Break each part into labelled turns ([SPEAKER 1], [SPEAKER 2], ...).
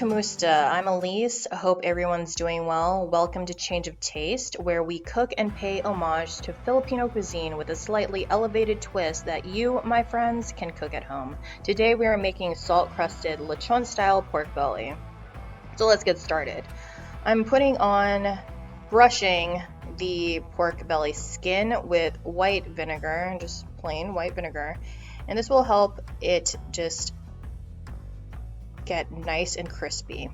[SPEAKER 1] Kamusta. I'm Elise. I hope everyone's doing well. Welcome to Change of Taste, where we cook and pay homage to Filipino cuisine with a slightly elevated twist that you, my friends, can cook at home. Today we are making salt-crusted Lechon style pork belly. So let's get started. I'm brushing the pork belly skin with white vinegar, just plain white vinegar, and this will help it just get nice and crispy.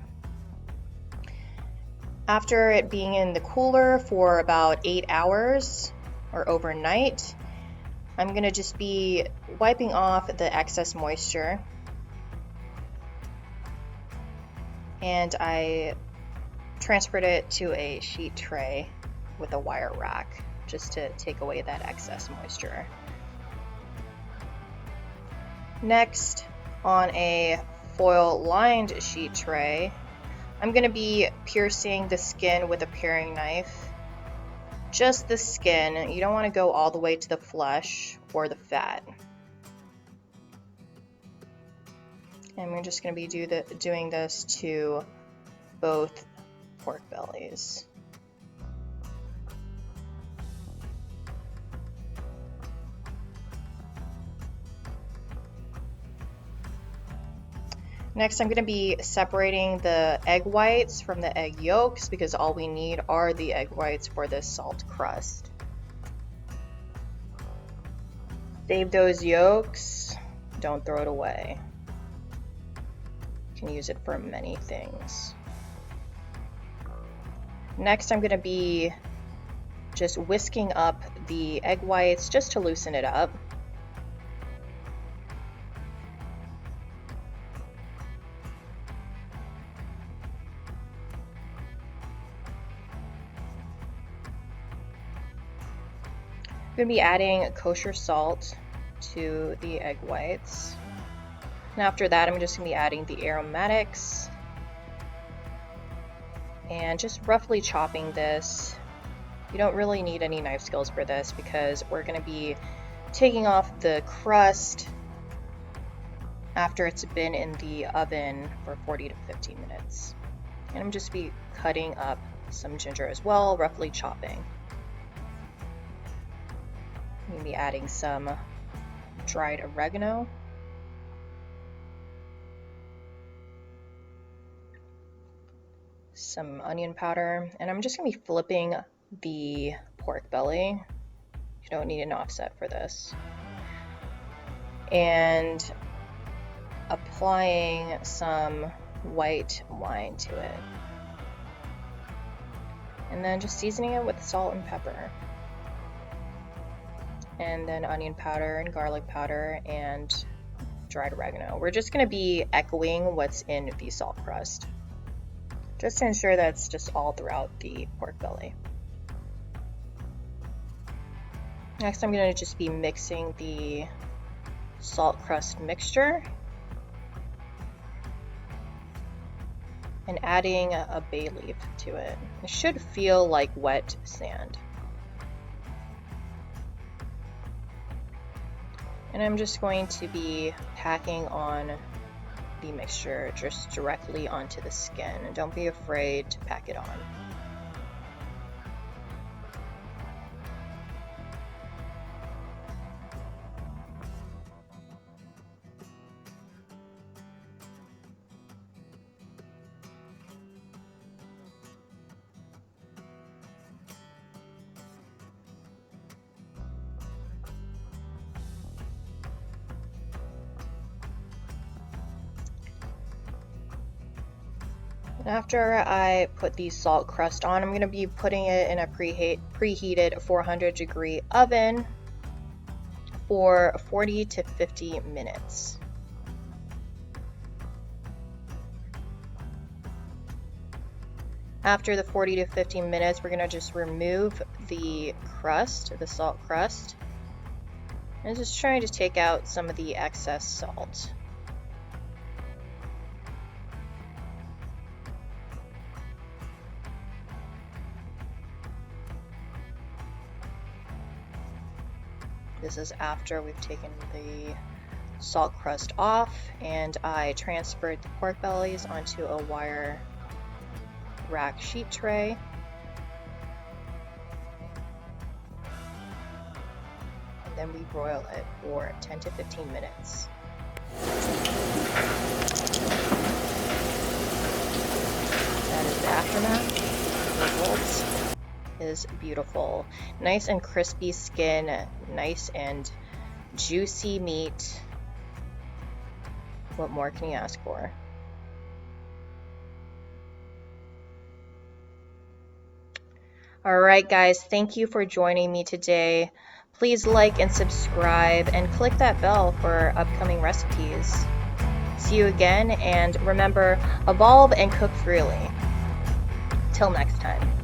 [SPEAKER 1] After it being in the cooler for about 8 hours or overnight, I'm going to just be wiping off the excess moisture, and I transferred it to a sheet tray with a wire rack just to take away that excess moisture. Next, on a foil lined sheet tray, I'm going to be piercing the skin with a paring knife. Just the skin. You don't want to go all the way to the flesh or the fat. And we're just going to be doing this to both pork bellies. Next, I'm going to be separating the egg whites from the egg yolks because all we need are the egg whites for this salt crust. Save those yolks. Don't throw it away. You can use it for many things. Next, I'm going to be just whisking up the egg whites just to loosen it up. I'm going to be adding kosher salt to the egg whites. And after that, I'm just going to be adding the aromatics and just roughly chopping this. You don't really need any knife skills for this because we're going to be taking off the crust after it's been in the oven for 40 to 50 minutes. And I'm just be cutting up some ginger as well, roughly chopping. I'm going to be adding some dried oregano. Some onion powder, and I'm just going to be flipping the pork belly. You don't need an offset for this. And applying some white wine to it. And then just seasoning it with salt and pepper. And then onion powder and garlic powder and dried oregano. We're just going to be echoing what's in the salt crust, just to ensure that it's just all throughout the pork belly. Next, I'm going to just be mixing the salt crust mixture and adding a bay leaf to it. It should feel like wet sand. And I'm just going to be packing on the mixture just directly onto the skin. And don't be afraid to pack it on. After I put the salt crust on, I'm going to be putting it in a preheated 400 degree oven for 40 to 50 minutes. After the 40 to 50 minutes, we're going to just remove the crust, the salt crust, and just trying to take out some of the excess salt. This is after we've taken the salt crust off, and I transferred the pork bellies onto a wire rack sheet tray. And then we broil it for 10 to 15 minutes. That is the aftermath. The results is beautiful. Nice and crispy skin, nice and juicy meat. What more can you ask for? Alright guys, thank you for joining me today. Please like and subscribe and click that bell for upcoming recipes. See you again, and remember, evolve and cook freely. Till next time.